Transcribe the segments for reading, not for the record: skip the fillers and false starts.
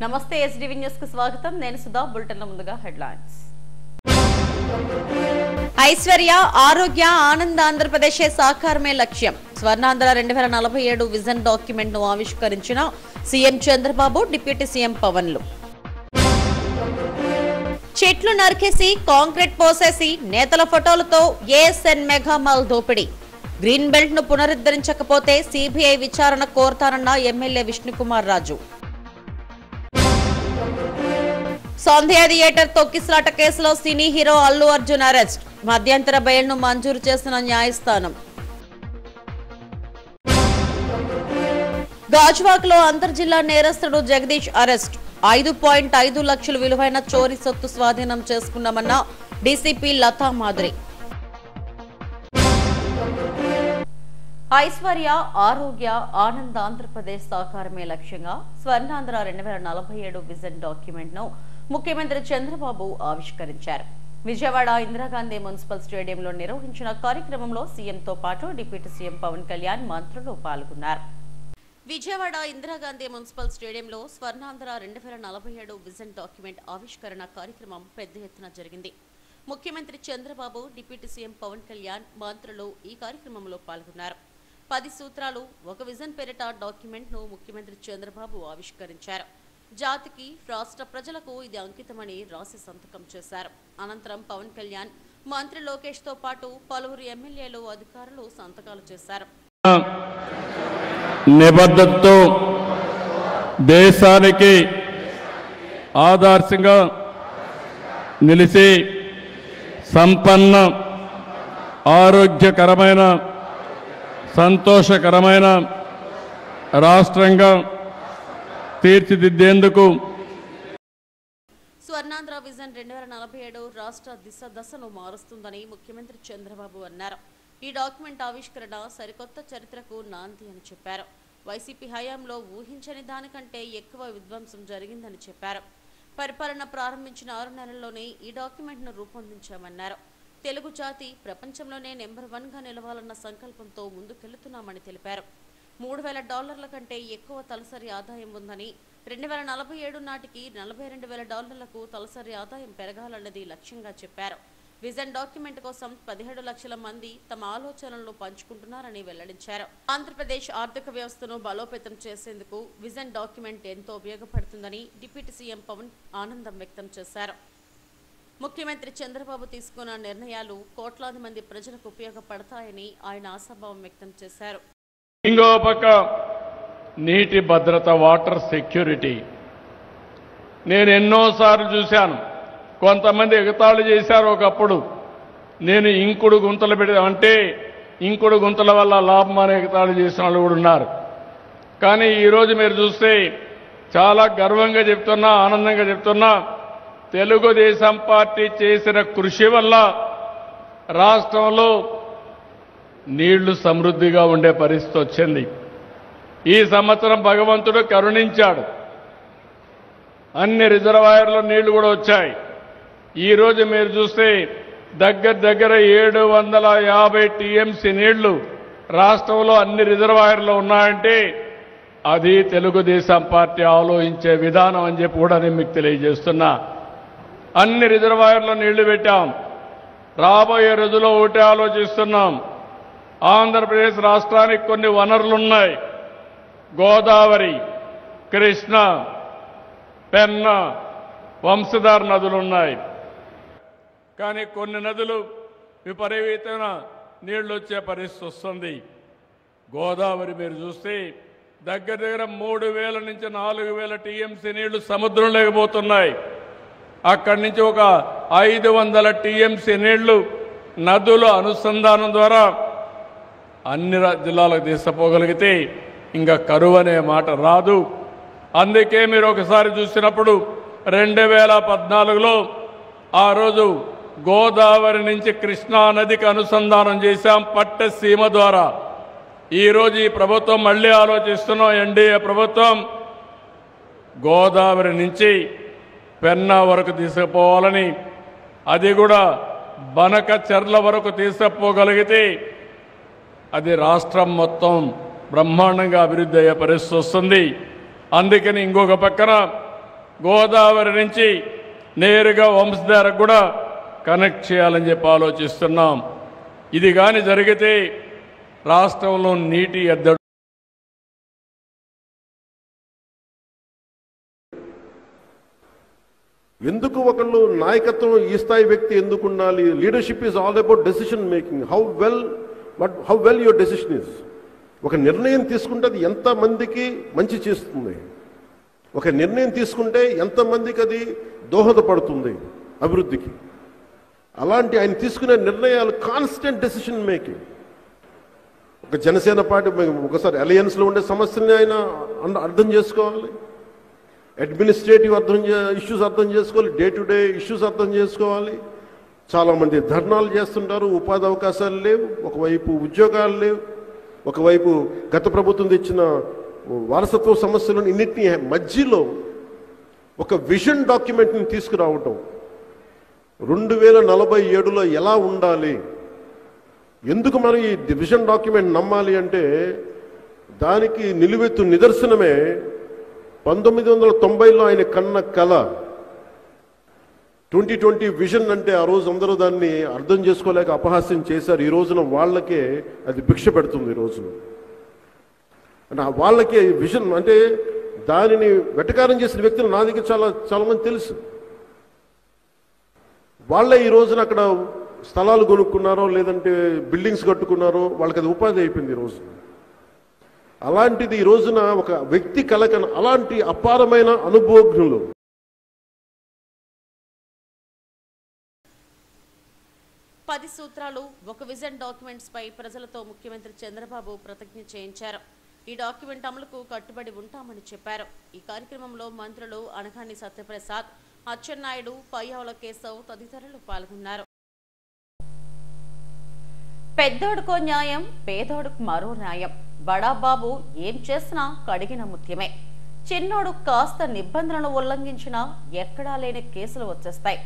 నమస్తే SDV news కు స్వాగతం. నేను సుధా. బులెటిన్ లో ముందుగా హెడ్లైన్స్. ఐశ్వర్య ఆరోగ్య ఆనంద ఆంధ్రప్రదేశ్ సాకారమే లక్ష్యం. స్వర్ణాంధ్ర 2047 విజన్ డాక్యుమెంట్ ను ఆవిష్కరించిన సీఎం చంద్రబాబు, డిప్యూటీ సీఎం పవన్లు. చెట్లు నరికేసి కాంక్రీట్ పోసేసి నేతల ఫోటోలతో ఏఎస్ఎన్ మెగామాల్ దోపిడీ. గ్రీన్ బెల్ట్ ను పునరుద్ధరించకపోతే సిబిఐ విచారణ కోరతారన్న ఎమ్మెల్యే విష్ణుకుమార్ రాజు. సౌందర్య థియేటర్ తొక్కిసలాట కేసులో cine hero Allu Arjun arrest. మధ్యంతర బెయిల్ను మంజూరు చేసిన న్యాయస్థానం. గాజువాకలో అంతర్జిల్లా నేరస్తుడు జగదీష్ అరెస్ట్. 5.5 లక్షల విలువైన చోరీ సొత్తు స్వాధీనం చేసుకున్నామన్న డీసీపీ లతా మాధురి. ఐశ్వర్య ఆరోగ్య ఆనంద ఆంధ్రప్రదేశ్ సాకారమే లక్ష్యంగా స్వర్ణాంధ్ర 2047 విజన్ డాక్యుమెంట్ ను ముఖ్యమంత్రి చంద్రబాబు ఆవిష్కరించారు. విజయవాడ ఇందిరాగాంధీ మున్సిపల్ స్టేడియంలో నిర్వహించిన కార్యక్రమంలో సీఎంతో పాటు డిప్యూటీ సీఎం పవన్ కళ్యాణ్ మంత్రులు పాల్గొన్నారు. విజయవాడ ఇందిరాగాంధీ మున్సిపల్ స్టేడియంలో స్వర్ణాంధ్ర 2047 విజన్ డాక్యుమెంట్ ఆవిష్కరణ కార్యక్రమం పెద్ద ఎత్తున జరిగింది. ముఖ్యమంత్రి చంద్రబాబు, డిప్యూటీ సీఎం పవన్ కళ్యాణ్, మంత్రులు ఈ కార్యక్రమంలో పాల్గొన్నారు. 10 సూత్రాలు ఒక విజన్ పేరిట డాక్యుమెంట్ ను ముఖ్యమంత్రి చంద్రబాబు ఆవిష్కరించారు. జాతికి, రాష్ట్ర ప్రజలకు ఇది అంకితమని రాసి సంతకం చేశారు. అనంతరం పవన్ కళ్యాణ్, మంత్రి లోకేష్ తో పాటు పలువురు ఎమ్మెల్యేలు, అధికారులు సంతకాలు చేశారు. నిబద్ధతతో దేశానికి ఆదర్శంగా నిలిచి సంపన్న, ఆరోగ్యకరమైన, సంతోషకరమైన రాష్ట్రంగా తీర్చిదిద్దేందుకు స్వర్ణాంధ్ర విజన్ 2047 రాష్ట్ర దశను మారుస్తుందని ముఖ్యమంత్రి చంద్రబాబు అన్నారు. ఈ డాక్యుమెంట్ ఆవిష్కరణ సరికొత్త చరిత్రకు నాంది అని చెప్పారు. వైసీపీ హయాంలో ఊహించని దానికంటే ఎక్కువ విధ్వంసం జరిగిందని చెప్పారు. పరిపాలన ప్రారంభించిన 6 నెలల్లోనే ఈ డాక్యుమెంట్ ను రూపొందించామన్నారు. తెలుగు జాతి ప్రపంచంలోనే నెంబర్ 1 గా నిలవాలన్న సంకల్పంతో ముందుకెళ్తున్నామని తెలిపారు. $3,000 కంటే ఎక్కువ తలసరి ఆదాయం ఉందని, 2047 నాటికి $42,000 తలసరి ఆదాయం పెరగాలన్నది లక్ష్యంగా చెప్పారు. విజన్ డాక్యుమెంట్ కోసం 17 లక్షల మంది తమ ఆలోచనలను పంచుకుంటున్నారని వెల్లడించారు. ఆంధ్రప్రదేశ్ ఆర్థిక వ్యవస్థను బలోపేతం చేసేందుకు విజన్ డాక్యుమెంట్ ఎంతో ఉపయోగపడుతుందని డిప్యూటీ సీఎం పవన్ ఆనందం వ్యక్తం చేశారు. ముఖ్యమంత్రి చంద్రబాబు తీసుకున్న నిర్ణయాలు కోట్లాది మంది ప్రజలకు ఉపయోగపడతాయని ఆయన ఆశాభావం వ్యక్తం చేశారు. ఇంకో పక్క నీటి భద్రత, వాటర్ సెక్యూరిటీ. నేను ఎన్నోసార్లు చూశాను, కొంతమంది ఎగతాళి చేశారు ఒకప్పుడు. నేను ఇంకుడు గుంతలు అంటే ఇంకుడు గుంతల వల్ల లాభం అనే ఎగతాళి చేసిన వాళ్ళు కూడా ఉన్నారు. కానీ ఈరోజు మీరు చూస్తే చాలా గర్వంగా చెప్తున్నా, ఆనందంగా చెప్తున్నా, తెలుగుదేశం పార్టీ చేసిన కృషి వల్ల రాష్ట్రంలో నీళ్లు సమృద్ధిగా ఉండే పరిస్థితి వచ్చింది. ఈ సంవత్సరం భగవంతుడు కరుణించాడు, అన్ని రిజర్వాయర్లో నీళ్లు కూడా వచ్చాయి. ఈరోజు మీరు చూస్తే దగ్గర 750 టీఎంసీ నీళ్లు రాష్ట్రంలో అన్ని రిజర్వాయర్లో ఉన్నాయంటే అది తెలుగుదేశం పార్టీ ఆలోచించే విధానం అని చెప్పి కూడా నేను మీకు తెలియజేస్తున్నా. అన్ని రిజర్వాయర్లో నీళ్లు పెట్టాం. రాబోయే రోజుల్లో ఒకటి ఆలోచిస్తున్నాం. ఆంధ్రప్రదేశ్ రాష్ట్రానికి కొన్ని వనరులున్నాయి. గోదావరి, కృష్ణ, పెన్న, వంశధార నదులున్నాయి. కానీ కొన్ని నదులు విపరీతమైన నీళ్లు వచ్చే పరిస్థితి వస్తుంది. గోదావరి మీరు చూస్తే దగ్గర 3,000 నుంచి 4,000 టీఎంసీ నీళ్లు సముద్రం లేకపోతున్నాయి. అక్కడి నుంచి ఒక 500 టీఎంసీ నీళ్లు నదుల అనుసంధానం ద్వారా అన్ని జిల్లాలకు తీసుకుపోగలిగితే ఇంకా కరువు అనే మాట రాదు. అందుకే మీరు ఒకసారి చూసినప్పుడు 2014లో ఆ రోజు గోదావరి నుంచి కృష్ణా నదికి అనుసంధానం చేశాం పట్టసీమ ద్వారా. ఈరోజు ఈ ప్రభుత్వం మళ్ళీ ఆలోచిస్తున్నాం, ఎన్డీఏ ప్రభుత్వం గోదావరి నుంచి పెన్నా వరకు తీసుకుపోవాలని, అది కూడా బనక చెర్ల వరకు తీసుకుపోగలిగితే అది రాష్ట్రం మొత్తం బ్రహ్మాండంగా అభివృద్ధి అయ్యే పరిస్థితి వస్తుంది. అందుకని ఇంకొక పక్కన గోదావరి నుంచి నేరుగా వంశధారకు కూడా కనెక్ట్ చేయాలని చెప్పి ఆలోచిస్తున్నాం. ఇది కానీ జరిగితే రాష్ట్రంలో నీటి ఎద్దడి ఎందుకు ఒకళ్ళు నాయకత్వం ఈ స్థాయి వ్యక్తి ఎందుకు ఉండాలి? Leadership is all about decision making. How well your decision is. ఒక నిర్ణయం తీసుకుంటే అది ఎంతమందికి మంచి చేస్తుంది, ఒక నిర్ణయం తీసుకుంటే ఎంతమందికి అది దోహదపడుతుంది అభివృద్ధికి. అలాంటి ఆయన తీసుకునే నిర్ణయాలు కాన్స్టెంట్ డెసిషన్ మేకింగ్. ఒక జనసేన పార్టీ ఒకసారి అలయన్స్లో ఉండే సమస్యల్ని ఆయన అర్థం చేసుకోవాలి, అడ్మినిస్ట్రేటివ్ ఇష్యూస్ అర్థం చేసుకోవాలి, డే టు డే ఇష్యూస్ అర్థం చేసుకోవాలి. చాలామంది ధర్నాలు చేస్తుంటారు, ఉపాధి అవకాశాలు లేవు, ఒకవైపు ఉద్యోగాలు లేవు, ఒకవైపు గత ప్రభుత్వం తెచ్చిన వారసత్వ సమస్యలను ఇన్నింటినీ మధ్యలో ఒక విజన్ డాక్యుమెంట్ని తీసుకురావటం, 2047లో ఎలా ఉండాలి, ఎందుకు మనం ఈ విజన్ డాక్యుమెంట్ నమ్మాలి అంటే దానికి నిలువెత్తు నిదర్శనమే 1990లో ఆయన కన్న కళ 2020 విజన్. అంటే ఆ రోజు అందరూ దాన్ని అర్థం చేసుకోలేక అపహాస్యం చేశారు. ఈ రోజున వాళ్ళకే అది భిక్ష పెడుతుంది. ఈ రోజున అంటే వాళ్ళకే విజన్ అంటే దానిని వెటకారం చేసిన వ్యక్తులు నా దగ్గర చాలా మంది తెలుసు. వాళ్ళే ఈ రోజున అక్కడ స్థలాలు కొనుక్కున్నారో లేదంటే బిల్డింగ్స్ కట్టుకున్నారో వాళ్ళకి అది ఉపాధి అయిపోయింది ఈ రోజు. అలాంటిది ఈ రోజున ఒక వ్యక్తి కలకన అలాంటి అపారమైన అనుభవజ్ఞులు. పది సూత్రాలు ఒక విజన్ డాక్యుమెంట్స్ పై ప్రజలతో ముఖ్యమంత్రి చంద్రబాబు ప్రతిజ్ఞ చేయించారు. ఈ డాక్యుమెంట్ అమలుకు కట్టుబడి ఉంటామని చెప్పారు. ఈ కార్యక్రమంలో మంత్రులు అనగాని సత్యప్రసాద్, అచ్చెన్నాయుడు, పయ్యావుల కేశవ్ తదితరులు పాల్గొన్నారు. పెద్దోడుకో న్యాయం, పేదోడుకు మరో న్యాయం. బడాబాబు ఏం చేసినా కడిగిన ముత్యమే. చిన్నోడు కాస్త నిబంధనలు ఉల్లంఘించినా ఎక్కడా లేని కేసులు వచ్చేస్తాయి.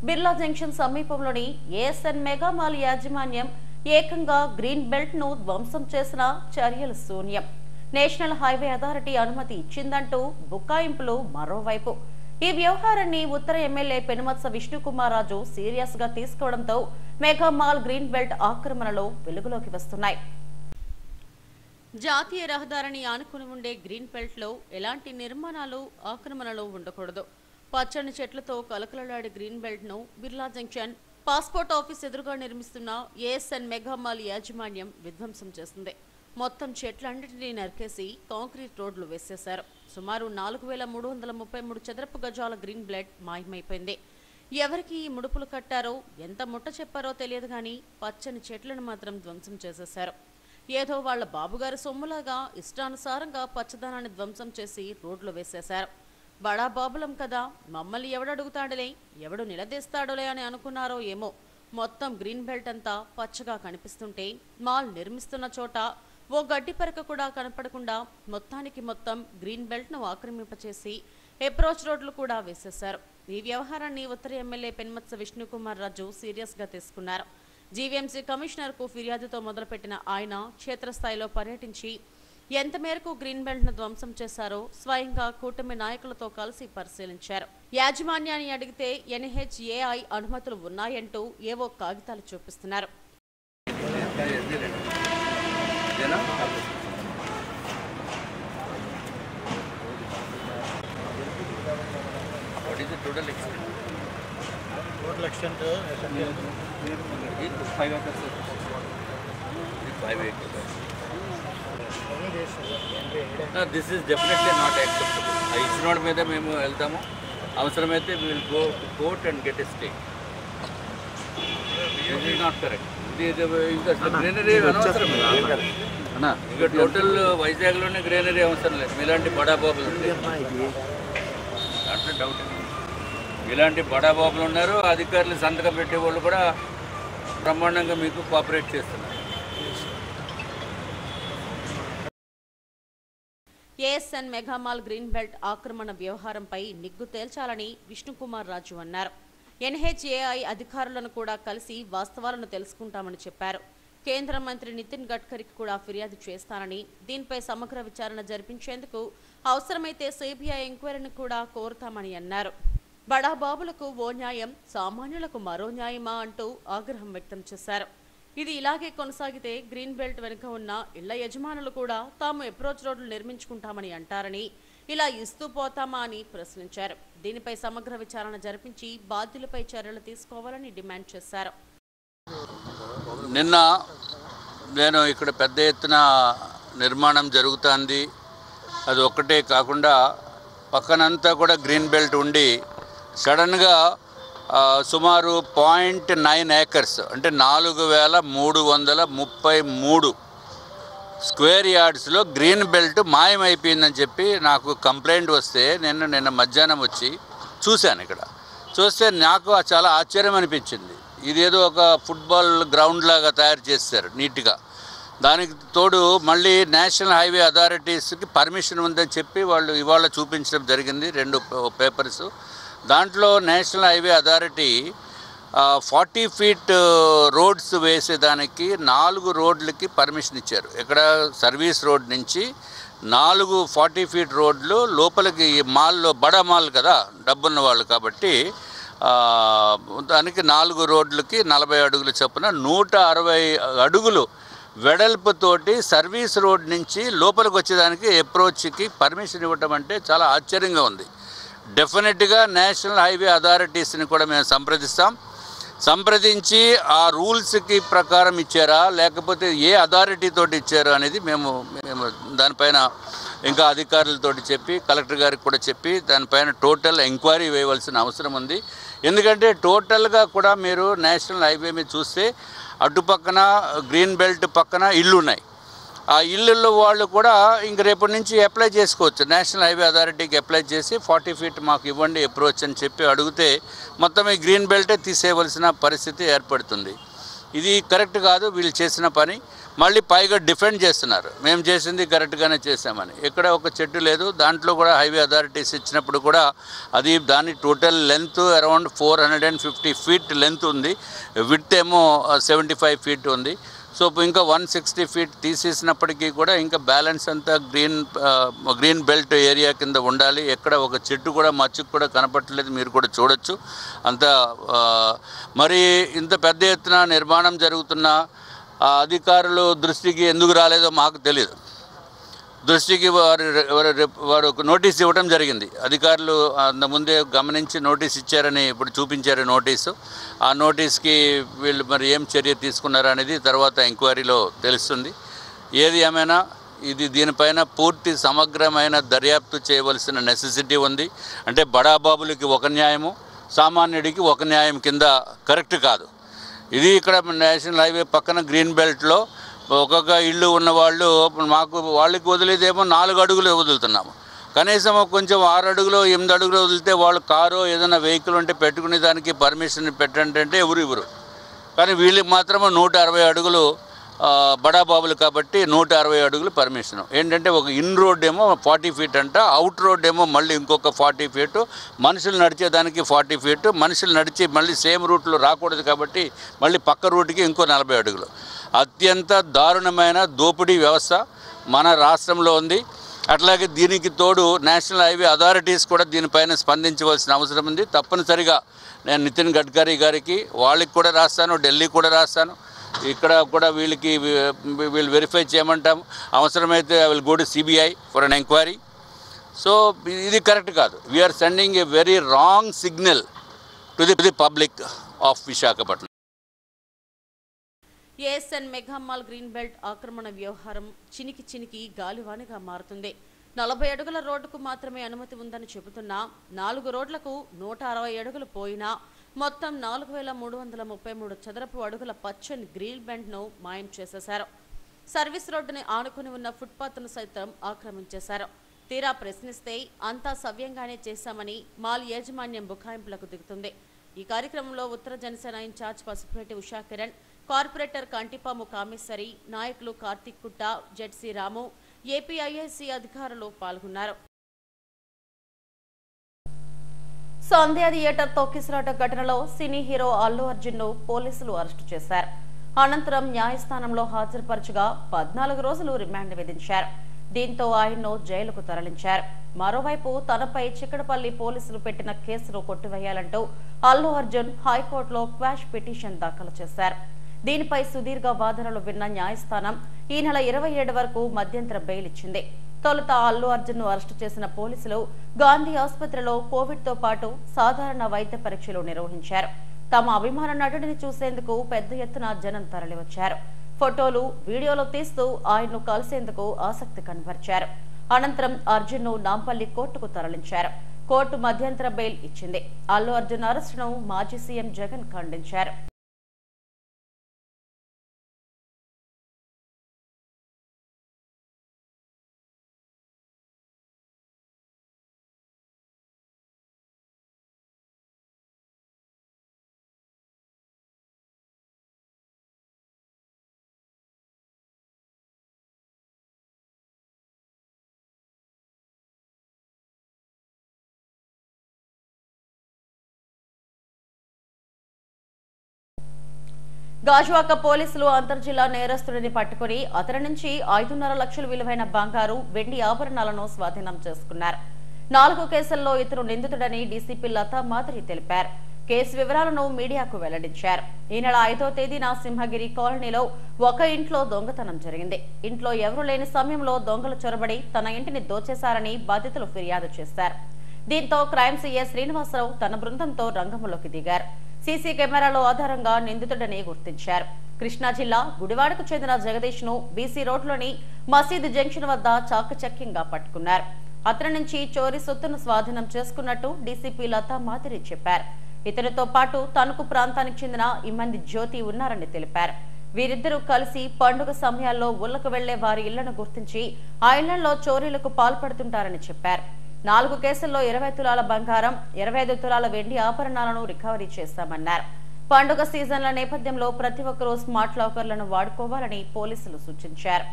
బిర్లా జంక్షన్ సమీపంలోని ఏఎస్ఎన్ మెగామాల్ యాజమాన్యం ఏకంగా గ్రీన్ బెల్ట్ ను ధ్వంసం చేసిన చర్యలు శూన్యం. నేషనల్ హైవే అథారిటీ అనుమతి ఇచ్చిందంటూ బుకాయింపులు మరోవైపు. ఈ వ్యవహారాన్ని ఉత్తర ఎమ్మెల్యే పెనుమత్స విష్ణుకుమార్ రాజు సీరియస్ గా తీసుకోవడంతో మెగామాల్ గ్రీన్ బెల్ట్ ఆక్రమణలో వెలుగులోకి వస్తున్నాయి. జాతీయ రహదారిని ఆనుకుని ఉండే గ్రీన్ బెల్ట్ లో ఎలాంటి నిర్మాణాలు ఆక్రమణలో ఉండకూడదు. పచ్చని చెట్లతో కలకలలాడే గ్రీన్ బెల్ట్ ను బిర్లా జంక్షన్ పాస్పోర్ట్ ఆఫీస్ ఎదురుగా నిర్మిస్తున్న ఏఎస్ఎన్ మెగామాల్ యాజమాన్యం విధ్వంసం చేస్తుంది. మొత్తం చెట్లన్నింటినీ నరికేసి కాంక్రీట్ రోడ్లు వేసేశారు. సుమారు 4333 చదరపు గజాల గ్రీన్ బెల్ట్ మాయమైపోయింది. ఎవరికి ఈ ముడుపులు కట్టారో ఎంత ముట్ట చెప్పారో తెలియదు కానీ పచ్చని చెట్లను మాత్రం ధ్వంసం చేసేశారు. ఏదో వాళ్ల బాబుగారి సొమ్ములాగా ఇష్టానుసారంగా పచ్చదనాన్ని ధ్వంసం చేసి రోడ్లు వేసేశారు. బడా బాబులం కదా, మమ్మల్ని ఎవడడుగుతాడులే, ఎవడు నిలదీస్తాడులే అని అనుకున్నారో ఏమో. మొత్తం గ్రీన్ బెల్ట్ అంతా పచ్చగా కనిపిస్తుంటే మాల్ నిర్మిస్తున్న చోట ఓ గడ్డి పరక కూడా కనపడకుండా మొత్తానికి మొత్తం గ్రీన్ బెల్ట్ ను ఆక్రమింపచేసి అప్రోచ్ రోడ్లు కూడా వేసేశారు. ఈ వ్యవహారాన్ని ఉత్తర ఎమ్మెల్యే పెన్మత్స విష్ణుకుమార్ రాజు సీరియస్ గా తీసుకున్నారు. జీవీఎంసీ కమిషనర్ కు ఫిర్యాదుతో మొదలుపెట్టిన ఆయన క్షేత్రస్థాయిలో పర్యటించి ఎంత మేరకు గ్రీన్ బెల్ట్ ను ధ్వంసం చేశారో స్వయంగా కూటమి నాయకులతో కలిసి పరిశీలించారు. యాజమాన్యాన్ని అడిగితే ఎన్హెచ్ఏఐ అనుమతులు ఉన్నాయంటూ ఏవో కాగితాలు చూపిస్తున్నారు. This is definitely not acceptable. ఇచ్చినోడి మీద మేము వెళ్తాము, అవసరమైతే we will go to court and get a stay. This is not correct. ఇంకా గ్రీనరీ అనవసరం అన్నా, ఇంకా టోటల్ వైజాగ్లోనే గ్రీనరీ అవసరం లేదు. ఇలాంటి బడాబాబులు అట్లా డౌట్. ఇలాంటి బడాబాబులు ఉన్నారు, అధికారులు సంతకం పెట్టే వాళ్ళు కూడా బ్రహ్మాండంగా మీకు కోఆపరేట్ చేస్తున్నారు. ఏఎస్ఎన్ మెగామాల్ గ్రీన్ బెల్ట్ ఆక్రమణ వ్యవహారంపై నిగ్గు తేల్చాలని విష్ణుకుమార్ రాజు అన్నారు. ఎన్హెచ్ఏఐ అధికారులను కూడా కలిసి వాస్తవాలను తెలుసుకుంటామని చెప్పారు. కేంద్ర మంత్రి నితిన్ గడ్కరీకి కూడా ఫిర్యాదు చేస్తానని, దీనిపై సమగ్ర విచారణ జరిపించేందుకు అవసరమైతే సిబిఐ ఎంక్వైరీని కూడా కోరుతామని అన్నారు. బడాబాబులకు ఓ న్యాయం, సామాన్యులకు మరో న్యాయమా అంటూ ఆగ్రహం వ్యక్తం చేశారు. ఇది ఇలాగే కొనసాగితే గ్రీన్ బెల్ట్ వెనుక ఉన్న ఇళ్ల యజమానులు కూడా తాము అప్రోచ్ రోడ్లు నిర్మించుకుంటామని అంటారని, ఇలా ఇస్తూ పోతామా అని ప్రశ్నించారు. దీనిపై సమగ్ర విచారణ జరిపించి బాధ్యులపై చర్యలు తీసుకోవాలని డిమాండ్ చేశారు. నిన్న నేను ఇక్కడ పెద్ద ఎత్తున నిర్మాణం జరుగుతుంది. అది ఒక్కటే కాకుండా పక్కనంతా కూడా గ్రీన్ బెల్ట్ ఉండి సడన్గా సుమారు 0.9 ఏకర్స్ అంటే 4333 స్క్వేర్ యార్డ్స్లో గ్రీన్ బెల్ట్ మాయమైపోయిందని చెప్పి నాకు కంప్లైంట్ వస్తే నిన్న మధ్యాహ్నం వచ్చి చూశాను. ఇక్కడ చూస్తే నాకు చాలా ఆశ్చర్యం అనిపించింది. ఇదేదో ఒక ఫుట్బాల్ గ్రౌండ్ లాగా తయారు చేస్తారు నీట్గా. దానికి తోడు మళ్ళీ నేషనల్ హైవే అథారిటీస్కి పర్మిషన్ ఉందని చెప్పి వాళ్ళు ఇవాళ చూపించడం జరిగింది 2 పేపర్స్. దాంట్లో national highway authority 40 feet roads వేసేదానికి 4 రోడ్లకి పర్మిషన్ ఇచ్చారు. ఇక్కడ సర్వీస్ రోడ్ నుంచి 4 40 ఫీట్ రోడ్లు లోపలికి మాల్లో బడా మాల్ కదా, డబ్బున్న వాళ్ళు కాబట్టి దానికి 4 రోడ్లకి 40 అడుగుల చొప్పున 160 అడుగులు వెడల్పుతోటి సర్వీస్ రోడ్ నుంచి లోపలికి వచ్చేదానికి అప్రోచ్కి పర్మిషన్ ఇవ్వటం అంటే చాలా ఆశ్చర్యంగా ఉంది. డెఫినెట్గా నేషనల్ హైవే అథారిటీస్ని కూడా మేము సంప్రదించి ఆ రూల్స్కి ప్రకారం ఇచ్చారా లేకపోతే ఏ అథారిటీ తోటి ఇచ్చారు అనేది మేము దానిపైన ఇంకా అధికారులతో చెప్పి కలెక్టర్ గారికి కూడా చెప్పి దానిపైన టోటల్ ఎంక్వైరీ వేయవలసిన అవసరం ఉంది. ఎందుకంటే టోటల్గా కూడా మీరు నేషనల్ హైవే మీద చూస్తే అటుపక్కన గ్రీన్ బెల్ట్ పక్కన ఇళ్ళు ఉన్నాయి. ఆ ఇళ్ళల్లో వాళ్ళు కూడా ఇంక రేపటి నుంచి అప్లై చేసుకోవచ్చు. నేషనల్ హైవే అథారిటీకి అప్లై చేసి 40 ఫీట్ మాకు ఇవ్వండి అప్రోచ్ అని చెప్పి అడిగితే మొత్తం ఈ గ్రీన్ బెల్టే తీసేయవలసిన పరిస్థితి ఏర్పడుతుంది. ఇది కరెక్ట్ కాదు వీళ్ళు చేసిన పని. మళ్ళీ పైగా డిఫెండ్ చేస్తున్నారు, మేము చేసింది కరెక్ట్గానే చేసామని. ఎక్కడ ఒక చెట్టు లేదు. దాంట్లో కూడా హైవే అథారిటీస్ ఇచ్చినప్పుడు కూడా దాని total length around 450 feet length ఉంది, విడ్త్ ఏమో 75 ఫీట్ ఉంది. సో ఇంకా 160 ఫీట్ తీసేసినప్పటికీ కూడా ఇంకా బ్యాలెన్స్ అంతా గ్రీన్ బెల్ట్ ఏరియా కింద ఉండాలి. ఎక్కడ ఒక చెట్టు కూడా మచ్చుకు కూడా కనపట్టలేదు, మీరు కూడా చూడొచ్చు. అంతా మరి ఇంత పెద్ద ఎత్తున నిర్మాణం జరుగుతున్న అధికారులు దృష్టికి ఎందుకు రాలేదో మాకు తెలియదు. దృష్టికి వారు ఒక నోటీస్ ఇవ్వడం జరిగింది. అధికారులు ముందే గమనించి నోటీస్ ఇచ్చారని ఇప్పుడు చూపించారు నోటీసు. ఆ నోటీస్కి వీళ్ళు మరి ఏం చర్య తీసుకున్నారనేది తర్వాత ఎంక్వైరీలో తెలుస్తుంది. ఏది ఏమైనా దీనిపైన పూర్తి సమగ్రమైన దర్యాప్తు చేయవలసిన నెసెసిటీ ఉంది. అంటే బడాబాబులకి ఒక న్యాయము, సామాన్యుడికి ఒక న్యాయం కింద కరెక్ట్ కాదు. ఇది ఇక్కడ నేషనల్ హైవే పక్కన గ్రీన్ బెల్ట్లో ఒక్కొక్క ఇళ్ళు ఉన్నవాళ్ళు వాళ్ళకి వదిలేదేమో 4 అడుగులు వదులుతున్నాము. కనీసం కొంచెం 6 అడుగులు 8 అడుగులు వదిలితే వాళ్ళు కారు ఏదైనా వెహికల్ ఉంటే పెట్టుకునే దానికి పర్మిషన్ పెట్టండి అంటే ఎవరు. కానీ వీళ్ళకి మాత్రం 160 అడుగులు బడాబాబులు కాబట్టి 160 అడుగులు పర్మిషన్. ఏంటంటే ఒక ఇన్ రోడ్ ఏమో 40 ఫీట్ అంట, అవుట్ రోడ్ ఏమో మళ్ళీ ఇంకొక 40 ఫీటు, మనుషులు నడిచేదానికి 40 ఫీటు, మనుషులు నడిచి మళ్ళీ సేమ్ రూట్లో రాకూడదు కాబట్టి మళ్ళీ పక్క రూట్కి ఇంకో 40 అడుగులు. అత్యంత దారుణమైన దోపిడీ వ్యవస్థ మన రాష్ట్రంలో ఉంది. అట్లాగే దీనికి తోడు నేషనల్ హైవే అథారిటీస్ కూడా దీనిపైన స్పందించవలసిన అవసరం ఉంది. తప్పనిసరిగా నేను నితిన్ గడ్కరీ గారికి వాళ్ళకి కూడా రాస్తాను, ఢిల్లీ కూడా రాస్తాను. ఇక్కడ కూడా వీళ్ళు వెరిఫై చేయమంటాము. అవసరమైతే I will go to CBI for an enquiry. So ఇది కరెక్ట్ కాదు. We're sending a very wrong signal to the public of Visakhapatnam. ASN megamall green belt ఆక్రమణ వ్యవహారం చినికి గాలివానగా మారుతుంది. 40 అడుగుల రోడ్డుకు మాత్రమే అనుమతి ఉందని చెబుతున్నా 4 రోడ్లకు 160 అడుగులు పోయినా మొత్తం 4333 చదరపు అడుగుల పచ్చని గ్రీన్ బెల్ట్ను మాయం చేసేశారు. సర్వీస్ రోడ్డుని ఆనుకుని ఉన్న ఫుట్పాత్ను సైతం ఆక్రమించేశారు. తీరా ప్రశ్నిస్తే అంతా సవ్యంగానే చేశామని మాల్ యాజమాన్యం బుకాయింపులకు దిగుతుంది. ఈ కార్యక్రమంలో ఉత్తర జనసేన ఇన్ఛార్జ్ పసుపులేటి ఉషా కిరణ్, కార్పొరేటర్ కంటిపాము కామేశ్వరి, నాయకులు కార్తిక్ కుట్ట, జెడ్సీ రాము, ఏపీఐఐసి అధికారులు పాల్గొన్నారు. సంధ్యా థియేటర్ తొక్కిసలాట ఘటనలో సినీ హీరో అల్లు అర్జున్ ను పోలీసులు అరెస్టు చేశారు. అనంతరం న్యాయస్థానంలో హాజరుపరచగా 14 రోజులు రిమాండ్ విధించారు. దీంతో ఆయన్ను జైలుకు తరలించారు. మరోవైపు తనపై చిక్కడపల్లి పోలీసులు పెట్టిన కేసును కొట్టివేయాలంటూ అల్లు అర్జున్ హైకోర్టులో క్వాష్ పిటిషన్ దాఖలు చేశారు. దీనిపై సుదీర్ఘ వాదనలు విన్న న్యాయస్థానం ఈ నెల 27 వరకు మధ్యంతర బెయిల్ ఇచ్చింది. తొలుత అల్లు అర్జున్ ను అరెస్టు చేసిన పోలీసులు గాంధీ ఆసుపత్రిలో కోవిడ్ తో పాటు సాధారణ వైద్య పరీక్షలు నిర్వహించారు. తమ అభిమాన నటుడిని చూసేందుకు పెద్ద ఎత్తున జనం తరలివచ్చారు. ఫోటోలు, వీడియోలు తీస్తూ ఆయన్ను కలిసేందుకు ఆసక్తి కనబరిచారు. అనంతరం అర్జున్ ను నాంపల్లి కోర్టుకు తరలించారు. కోర్టు మధ్యంతర బెయిల్ ఇచ్చింది. అల్లు అర్జున్ అరెస్టును మాజీ సీఎం జగన్ ఖండించారు. గాజువాక పోలీసులు అంతర్జిల్లా నేరస్తుడిని పట్టుకుని అతని నుంచి 5.5 లక్షల విలువైన బంగారు, వెండి ఆభరణాలను స్వాధీనం చేసుకున్నారు. 4 కేసుల్లో ఇతను నిందితుడని డీసీపీ లతా మాధురి తెలిపారు. కేసు వివరాలను మీడియాకు వెల్లడించారు. ఈ నెల 5వ తేదీన సింహగిరి కాలనీలో ఒక ఇంట్లో దొంగతనం జరిగింది. ఇంట్లో ఎవరూ లేని సమయంలో దొంగలు చొరబడి తన ఇంటిని దోచేశారని బాధితులు ఫిర్యాదు చేశారు. దీంతో క్రైమ్ సీఏ శ్రీనివాసరావు తన బృందంతో రంగంలోకి దిగారు. సీసీ కెమెరాల ఆధారంగా నిందితుడని గుర్తించారు. కృష్ణా జిల్లా గుడివాడకు చెందిన జగదీష్ ను బీసీ రోడ్లోని మసీదు జంక్షన్ వద్ద చాకచక్యంగా పట్టుకున్నారు. అతని నుంచి చోరీ సొత్తును స్వాధీనం చేసుకున్నట్టు డీసీపీ లతా మాధురి చెప్పారు. ఇతనితో పాటు తణుకు ప్రాంతానికి చెందిన ఇమ్మంది జ్యోతి ఉన్నారని తెలిపారు. వీరిద్దరూ కలిసి పండుగ సమయాల్లో ఊళ్లకు వెళ్లే వారి ఇళ్లను గుర్తించి ఆ ఇళ్లలో చోరీలకు పాల్పడుతుంటారని చెప్పారు. 4 కేసుల్లో 20 తులాల బంగారం, 25 తులాల వెండి ఆభరణాలను రికవరీ చేశామన్నారు. పండుగ సీజన్ల నేపథ్యంలో ప్రతి ఒక్కరూ స్మార్ట్ లాకర్లను వాడుకోవాలని పోలీసులు సూచించారు.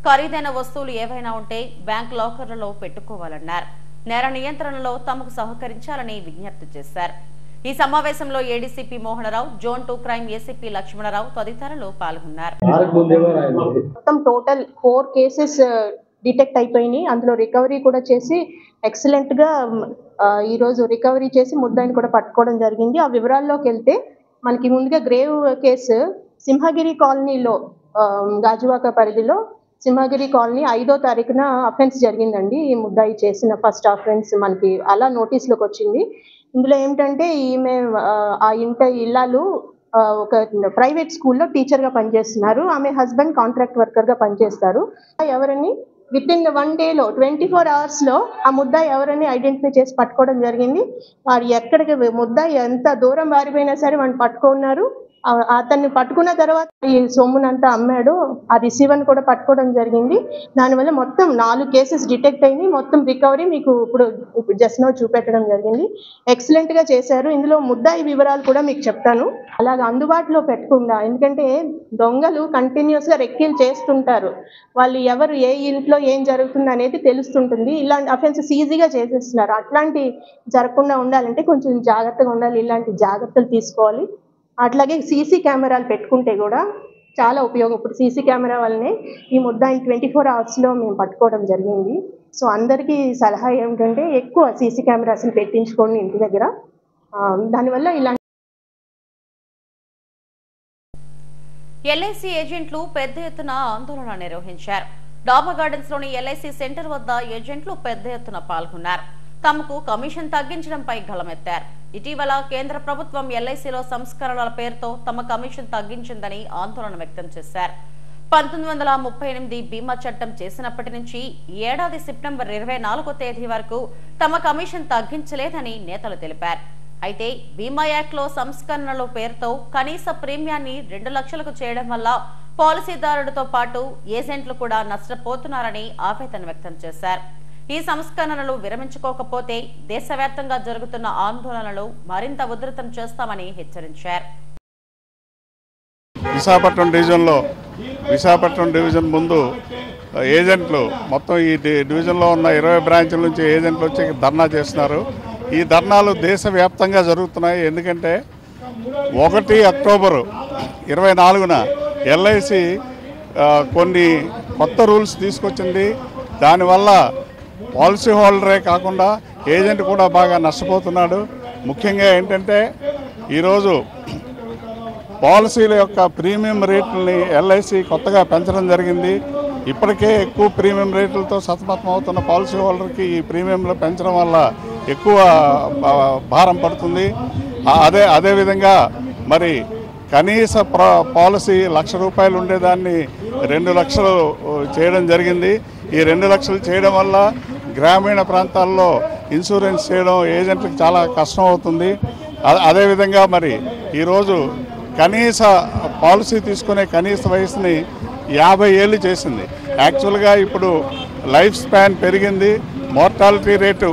ఖరీదైన వస్తువులు ఏవైనా ఉంటే బ్యాంక్ లాకర్లలో పెట్టుకోవాలన్నారు. నేర నియంత్రణలో తమకు సహకరించాలని విజ్ఞప్తి చేశారు. ఈ సమావేశంలో ADCP Mohana Rao, zone 2 crime ACP Lakshmanarao తదితరులు పాల్గొన్నారు. మొత్తం టోటల్ 4 కేసెస్ డిటెక్ట్ అయిపోయినాయి. అందులో రికవరీ కూడా చేసి ఎక్సలెంట్ గా ఈరోజు రికవరీ చేసి ముద్దాయిని కూడా పట్టుకోవడం జరిగింది. ఆ వివరాల్లోకి వెళ్తే మనకి ముందుగా గ్రేవ్ కేసు సింహగిరి కాలనీలో గాజువాక పరిధిలో సింహగిరి కాలనీ 5వ తారీఖున అఫెన్స్ జరిగిందండి. ఈ ముద్దాయి చేసిన ఫస్ట్ అఫెన్స్ మనకి అలా నోటీస్లోకి వచ్చింది. ఇందులో ఏమిటంటే ఈమె ఆ ఇల్లాలు ఒక ప్రైవేట్ స్కూల్లో టీచర్గా పనిచేస్తున్నారు. ఆమె హస్బెండ్ కాంట్రాక్ట్ వర్కర్గా పనిచేస్తారు. ఎవరని విత్ ఇన్ 1 డేలో 24 అవర్స్లో ఆ ముద్దాయి ఎవరని ఐడెంటిఫై చేసి పట్టుకోవడం జరిగింది. వారు ఎక్కడికి ముద్దాయి ఎంత దూరం వారిపోయినా సరే వాడిని పట్టుకున్నారు. అతన్ని పట్టుకున్న తర్వాత ఈ సొమ్మునంతా అమ్మాడు. ఆ రిసీవర్ని కూడా పట్టుకోవడం జరిగింది. దానివల్ల మొత్తం 4 కేసెస్ డిటెక్ట్ అయింది. మొత్తం రికవరీ మీకు ఇప్పుడు జస్ట్ నౌ చూపెట్టడం జరిగింది. ఎక్సలెంట్ గా చేశారు. ఇందులో ముద్దాయి వివరాలు కూడా మీకు చెప్తాను. అలాగ అందుబాటులో పెట్టకుండా, ఎందుకంటే దొంగలు కంటిన్యూస్ గా రెక్కీలు చేస్తుంటారు. వాళ్ళు ఎవరు ఏ ఇంట్లో ఏం జరుగుతుంది అనేది తెలుస్తుంటుంది. ఇలాంటి అఫెన్సెస్ ఈజీగా చేసేస్తున్నారు. అట్లాంటి జరగకుండా ఉండాలంటే కొంచెం జాగ్రత్తగా ఉండాలి. ఇలాంటి జాగ్రత్తలు తీసుకోవాలి. అట్లాగే సీసీ కెమెరాలు పెట్టుకుంటే కూడా చాలా ఉపయోగం. ఇప్పుడు సీసీ కెమెరా వల్లనే ఈ ముద్దాయిని 24 అవర్స్లో మేము పట్టుకోవడం జరిగింది. సో అందరికీ సలహా ఏమిటంటే ఎక్కువ సీసీ కెమెరాస్ని పెట్టించుకోండి ఇంటి దగ్గర. దానివల్ల ఇలాంటి ఎల్ఐసి ఏజెంట్లు పెద్ద ఎత్తున ఆందోళన నిర్వహించారు. డాబా గార్డెన్స్ లోని ఎల్ఐసి సెంటర్ వద్ద ఏజెంట్లు పెద్ద ఎత్తున పాల్గొన్నారు. తమకు కమిషన్ తగ్గించడంపై గళమెత్తారు. ఇటీవల కేంద్ర ప్రభుత్వం ఎల్ఐసిలో సంస్కరణల పేరుతో తమ కమిషన్ తగ్గించిందని ఆందోళన వ్యక్తం చేశారు. 1938 బీమా చట్టం చేసినప్పటి నుంచి ఈ ఏడాది సెప్టెంబర్ 24వ తేదీ వరకు తమ కమిషన్ తగ్గించలేదని నేతలు తెలిపారు. అయితే బీమా యాక్ట్ లో సంస్కరణల పేరుతో కనీస ప్రీమియాన్ని 2 లక్షలకు చేయడం వల్ల పాలసీదారుడితో పాటు ఏజెంట్లు కూడా నష్టపోతున్నారని ఆవేదన వ్యక్తం చేశారు. ఈ సంస్కరణలు విరమించుకోకపోతే దేశవ్యాప్తంగా జరుగుతున్న ఆందోళనలు మరింత ఉధృతం చేస్తామని హెచ్చరించారు. విశాఖపట్నం డివిజన్ ముందు ఏజెంట్లు మొత్తం ఈ డివిజన్లో ఉన్న 20 బ్రాంచ్ల నుంచి ఏజెంట్లు వచ్చి ధర్నా చేస్తున్నారు. ఈ ధర్నాలు దేశవ్యాప్తంగా జరుగుతున్నాయి. ఎందుకంటే 1 అక్టోబరు 24న ఎల్ఐసి కొన్ని కొత్త రూల్స్ తీసుకొచ్చింది. దానివల్ల పాలసీ హోల్డరే కాకుండా ఏజెంట్ కూడా బాగా నష్టపోతున్నాడు. ముఖ్యంగా ఏంటంటే ఈరోజు పాలసీల యొక్క ప్రీమియం రేట్లని ఎల్ఐసి కొత్తగా పెంచడం జరిగింది. ఇప్పటికే ఎక్కువ ప్రీమియం రేట్లతో సతమతం అవుతున్న పాలసీ హోల్డర్కి ఈ ప్రీమియంలు పెంచడం వల్ల ఎక్కువ భారం పడుతుంది. అదేవిధంగా మరి కనీస పాలసీ ₹1,00,000 ఉండేదాన్ని 2 లక్షలు చేయడం జరిగింది. ఈ 2 లక్షలు చేయడం వల్ల గ్రామీణ ప్రాంతాల్లో ఇన్సూరెన్స్ చేయడం ఏజెంట్లకు చాలా కష్టం అవుతుంది. అదేవిధంగా మరి ఈరోజు కనీస పాలసీ తీసుకునే కనీస వయసుని 50 ఏళ్ళు చేసింది. యాక్చువల్గా ఇప్పుడు లైఫ్ స్పాన్ పెరిగింది, మోర్టాలిటీ రేటు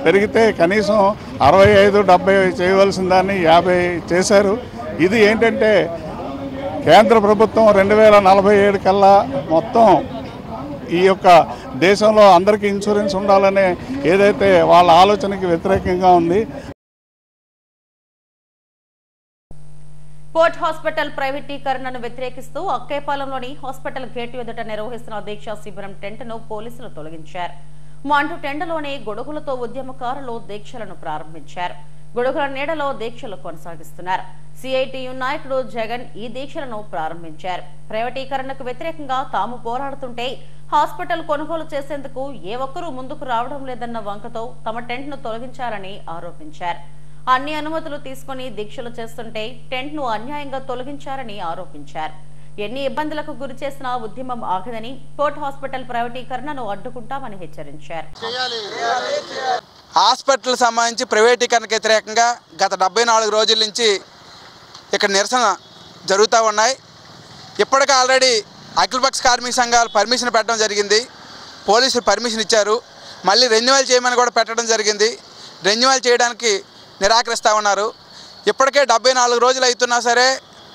పెరిగితే కనీసం 65-70 చేయవలసిన దాన్ని 50 చేశారు. ఇది ఏంటంటే కేంద్ర ప్రభుత్వం 2047 కల్లా మొత్తం ఈ యొక్క దేశంలో అందరికీ ఇన్సూరెన్స్ ఉండాలనే ఏదైతే వాళ్ళ ఆలోచనకి వ్యతిరేకంగా ఉంది. పోర్ట్ హాస్పిటల్ ప్రైవేటీకరణను వ్యతిరేకిస్తూ అక్కేపాలెంలోని హాస్పిటల్ గేటు ఎదుట నిర్వహిస్తున్న దీక్షా శిబిరం టెంట్ను పోలీసులు తొలగించారు. మంటు టెండలోనే గొడుగులతో ఉద్యమకారులు దీక్షలను ప్రారంభించారు. గొడుగుల నీడలో దీక్షలు కొనసాగిస్తున్నారు. సిఐటియు నాయకుడు జగన్ ఈ దీక్షలను ప్రారంభించారు. ప్రైవేటీకరణకు వ్యతిరేకంగా తాము పోరాడుతుంటే హాస్పిటల్ కొనుగోలు చేసేందుకు ఏ ఒక్కరూ ముందుకు రావడం లేదన్న వంకతో తమ టెంట్ను తొలగించారని ఆరోపించారు. అన్ని అనుమతులు తీసుకుని దీక్షలు చేస్తుంటే టెంట్ను అన్యాయంగా తొలగించారని ఆరోపించారు. ఎన్ని ఇబ్బందులకు గురి చేసినా ఉద్యమం ఆగదని, పోర్ట్ హాస్పిటల్ ప్రైవేటీకరణను అడ్డుకుంటామని హెచ్చరించారు. హాస్పిటల్ సంబంధించి ప్రైవేటీకరణకు వ్యతిరేకంగా గత 74 రోజుల నుంచి ఇక్కడ నిరసన జరుగుతూ ఉన్నాయి. ఇప్పటికే ఆల్రెడీ అఖిలపక్ష కార్మిక సంఘాలు పర్మిషన్ పెట్టడం జరిగింది. పోలీసులు పర్మిషన్ ఇచ్చారు. మళ్ళీ రెన్యువల్ చేయమని కూడా పెట్టడం జరిగింది. రెన్యువల్ చేయడానికి నిరాకరిస్తూ ఉన్నారు. ఇప్పటికే 74 రోజులు అవుతున్నా సరే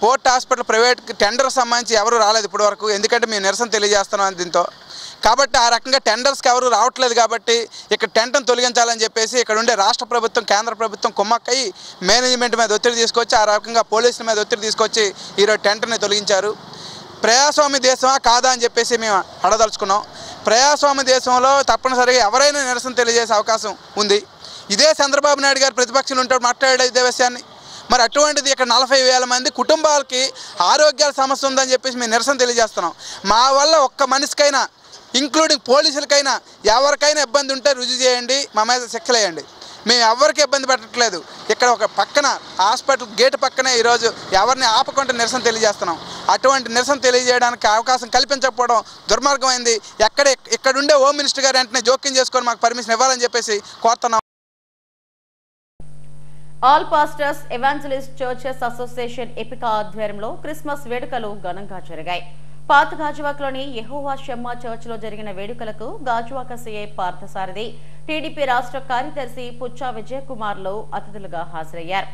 పోర్ట్ హాస్పిటల్ ప్రైవేట్ టెండర్ సంబంధించి ఎవరు రాలేదు ఇప్పటి వరకు. ఎందుకంటే మేము నిరసన తెలియజేస్తున్నాం దీంతో. కాబట్టి ఆ రకంగా టెండర్స్కి ఎవరు రావట్లేదు. కాబట్టి ఇక్కడ టెంట్ను తొలగించాలని చెప్పేసి ఇక్కడ ఉండే రాష్ట్ర ప్రభుత్వం, కేంద్ర ప్రభుత్వం కుమ్మక్కయి మేనేజ్మెంట్ మీద ఒత్తిడి తీసుకొచ్చి, ఆ రకంగా పోలీసుల మీద ఒత్తిడి తీసుకొచ్చి ఈరోజు టెంట్ని తొలగించారు. ప్రజాస్వామ్య దేశమా కాదా అని చెప్పేసి మేము అడదలుచుకున్నాం. ప్రజాస్వామ్య దేశంలో తప్పనిసరిగా ఎవరైనా నిరసన తెలియజేసే అవకాశం ఉంది. ఇదే చంద్రబాబు నాయుడు గారు ప్రతిపక్షంలో ఉంటాడు, మాట్లాడే ఇదే విషయాన్ని. మరి అటువంటిది ఇక్కడ 40,000 మంది కుటుంబాలకి ఆరోగ్యాల సమస్య ఉందని చెప్పేసి మేము నిరసన తెలియజేస్తున్నాం. మా వల్ల ఒక్క మనిషికైనా, ఇంక్లూడింగ్ పోలీసులకైనా, ఎవరికైనా ఇబ్బంది ఉంటే రుజువు చేయండి, మా మీద శిక్షలు వేయండి. మేము ఎవరికి ఇబ్బంది పెట్టట్లేదు. ఇక్కడ ఒక పక్కన హాస్పిటల్ గేటు పక్కనే ఈరోజు ఎవరిని ఆపకుండా నిరసన తెలియజేస్తున్నాం. అటువంటి నిరసన తెలియజేయడానికి అవకాశం కల్పించకపోవడం దుర్మార్గమైంది. ఇక్కడుండే హోమ్ మినిస్టర్ గారు వెంటనే జోక్యం చేసుకొని మాకు పర్మిషన్ ఇవ్వాలని చెప్పేసి కోరుతున్నాం. All pastors evangelist churches association ఎపికా ఆధ్వర్యంలో క్రిస్మస్ వేడుకలు ఘనంగా జరిగాయి. పాత గాజువాకలోని యెహోవా షమ్మా చర్చిలో జరిగిన వేడుకలకు గాజువాక సీఐ పార్థసారథి, టీడీపీ రాష్ట్ర కార్యదర్శి పుచ్చా విజయకుమార్లు అతిథులుగా హాజరయ్యారు.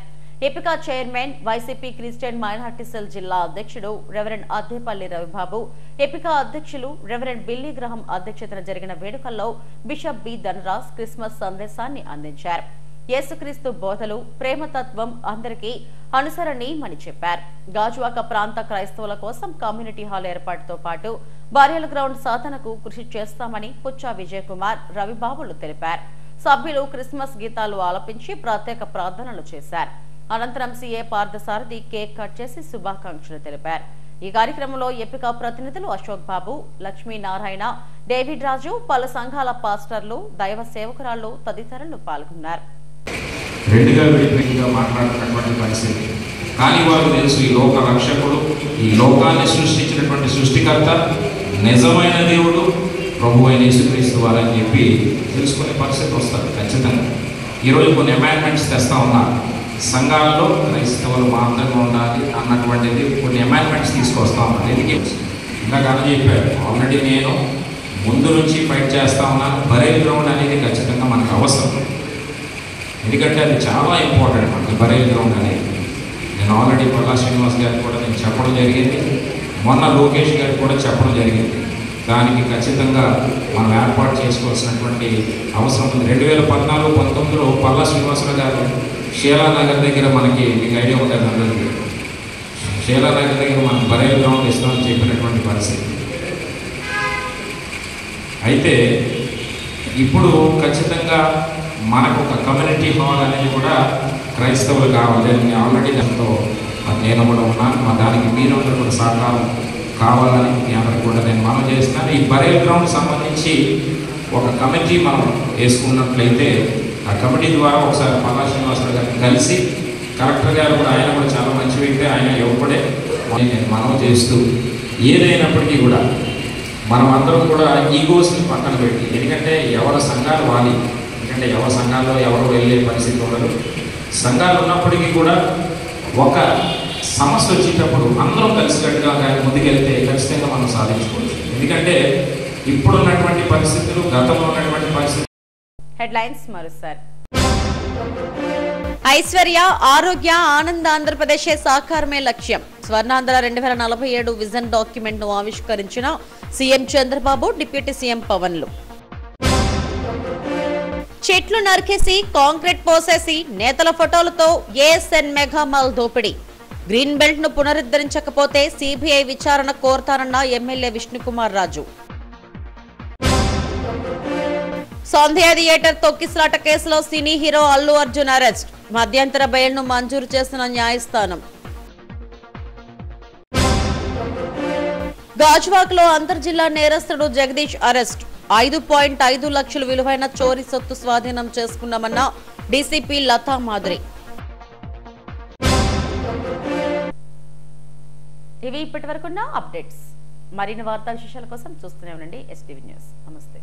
ఎపికా chairman, YCP Christian minority cell జిల్లా అధ్యక్షుడు రెవరెండ్ అద్దేపల్లి రవిబాబు, ఎపికా అధ్యక్షులు రెవరెండ్ బిల్లీ గ్రహం అధ్యక్షతన జరిగిన వేడుకల్లో బిషప్ బి ధనరాజ్ క్రిస్మస్ సందేశాన్ని అందించారు. యేసుక్రీస్తు బోధలు, ప్రేమతత్వం అందరికీ అనుసరణీయమని చెప్పారు. గాజువాక ప్రాంత క్రైస్తవుల కోసం కమ్యూనిటీ హాల్ ఏర్పాటుతో పాటు బారియల్ గ్రౌండ్ సాధనకు కృషి చేస్తామని పుచ్చా విజయకుమార్, రవిబాబులు తెలిపారు. సభ్యులు క్రిస్మస్ గీతాలు ఆలపించి ప్రత్యేక ప్రార్థనలు చేశారు. అనంతరం సీఏ పార్థసారథి కేక్ కట్ చేసి శుభాకాంక్షలు తెలిపారు. ఈ కార్యక్రమంలో ఎపికా ప్రతినిధులు అశోక్ బాబు, లక్ష్మీనారాయణ, డేవిడ్ రాజు, పలు సంఘాల పాస్టర్లు, దైవ సేవకురాళ్లు తదితరులు పాల్గొన్నారు. రెండుగా విడిపోయిగా మాట్లాడుతున్నటువంటి పరిస్థితి. కానీ వారు తెలుసు ఈ లోక రక్షకుడు, ఈ లోకాన్ని సృష్టించినటువంటి సృష్టికర్త, నిజమైన దేవుడు ప్రభు అయిన యేసుక్రీస్తు వారని చెప్పి తెలుసుకునే పరిస్థితి వస్తుంది ఖచ్చితంగా. ఈరోజు కొన్ని అమెండ్మెంట్స్ తెస్తా ఉన్నారు. సంఘాల్లో క్రైస్తవులు మాత్రమే ఉండాలి అన్నటువంటిది కొన్ని అమెండ్మెంట్స్ తీసుకొస్తా ఉన్నారు. ఎందుకు ఇందాక అని చెప్పారు, ఆల్రెడీ నేను ముందు నుంచి ఫైట్ చేస్తా ఉన్నాను. బరేల్ గ్రౌండ్ అనేది ఖచ్చితంగా మనకు అవసరం. ఎందుకంటే అది చాలా ఇంపార్టెంట్ మనకి బరేల్ గ్రౌండ్ అనేది. నేను ఆల్రెడీ పల్లా శ్రీనివాస్ గారికి కూడా నేను చెప్పడం జరిగింది, మొన్న లోకేష్ గారికి కూడా చెప్పడం జరిగింది. దానికి ఖచ్చితంగా మనం ఏర్పాటు చేసుకోవాల్సినటువంటి అవసరం ఉంది. 2014-19లో పల్లా శ్రీనివాసరావు గారు షీలానగర్ దగ్గర మనకి మీకు ఐడియా ఉంటుంది అందరికీ, షీలానగర్ దగ్గర మనకు బరేల్ గ్రౌండ్ ఇస్తామని చెప్పినటువంటి పరిస్థితి. అయితే ఇప్పుడు ఖచ్చితంగా మనకు ఒక కమ్యూనిటీ హాల్ అనేది కూడా క్రైస్తవులు కావాలి. నేను ఆల్రెడీ దాంతో నేను కూడా ఉన్నాను. దానికి మీరందరూ కూడా సహకారం కావాలని మీ అందరికీ కూడా నేను మనం చేస్తున్నాను. ఈ బరేల్ గ్రౌండ్ సంబంధించి ఒక కమిటీ మనం వేసుకున్నట్లయితే ఆ కమిటీ ద్వారా ఒకసారి పల్లా శ్రీనివాసరావు గారిని కలిసి కలెక్టర్ గారు కూడా ఆయన కూడా చాలా మంచి వ్యక్తి, ఆయన ఇవ్వబడే నేను మనం చేస్తూ ఏదైనప్పటికీ కూడా మనం అందరం కూడా ఈగోస్ని పక్కన పెట్టి, ఎందుకంటే ఎవరి సంఘాలు వాలి, ఎందుకంటే ఎవరి సంఘాల్లో ఎవరు వెళ్ళే పరిస్థితి ఉండదు. సంఘాలు ఉన్నప్పటికీ కూడా ఒక సమస్య వచ్చేటప్పుడు అందరం కలిసికట్టుగా కానీ ముందుకెళ్తే ఖచ్చితంగా మనం సాధించుకోవచ్చు. ఎందుకంటే ఇప్పుడున్నటువంటి పరిస్థితులు, గతంలో ఉన్నటువంటి పరిస్థితులు. హెడ్లైన్స్ మరోసారి. ఐశ్వర్య, ఆరోగ్య, ఆనంద ఆంధ్రప్రదేశ్ సాకారమే లక్ష్యం. స్వర్ణాంధ్ర 2047 విజన్ డాక్యుమెంట్ ను ఆవిష్కరించిన సీఎం చంద్రబాబు, డిప్యూటీ సీఎం పవన్లు. చెట్లు నరికేసి కాంక్రీట్ పోసేసి నేతల ఫోటోలతో ఏఎస్ఎన్ మెగామాల్ దోపిడీ. గ్రీన్ బెల్ట్ ను పునరుద్ధరించకపోతే సిబిఐ విచారణ కోరతారన్న ఎమ్మెల్యే విష్ణుకుమార్ రాజు. సంధ్య థియేటర్ తొక్కిసలాట కేసులో cine hero Allu Arjun arrest. మధ్యంతర బెయిల్ను మంజూరు చేసిన న్యాయస్థానం. గాజువాక్ లో అంతర్జిల్లా నేరస్తుడు జగదీష్ అరెస్ట్. 5.5 లక్షల విలువైన చోరీ సొత్తు స్వాధీనం చేసుకున్నామన్న డీసీపీ లతా మాధురి. ఇవి ఇప్పటి వరకున్న అప్డేట్స్. మరిన్ని వార్తా విశేషాల కోసం చూస్తూనే ఉండండి ఎస్టీవీ న్యూస్. నమస్తే.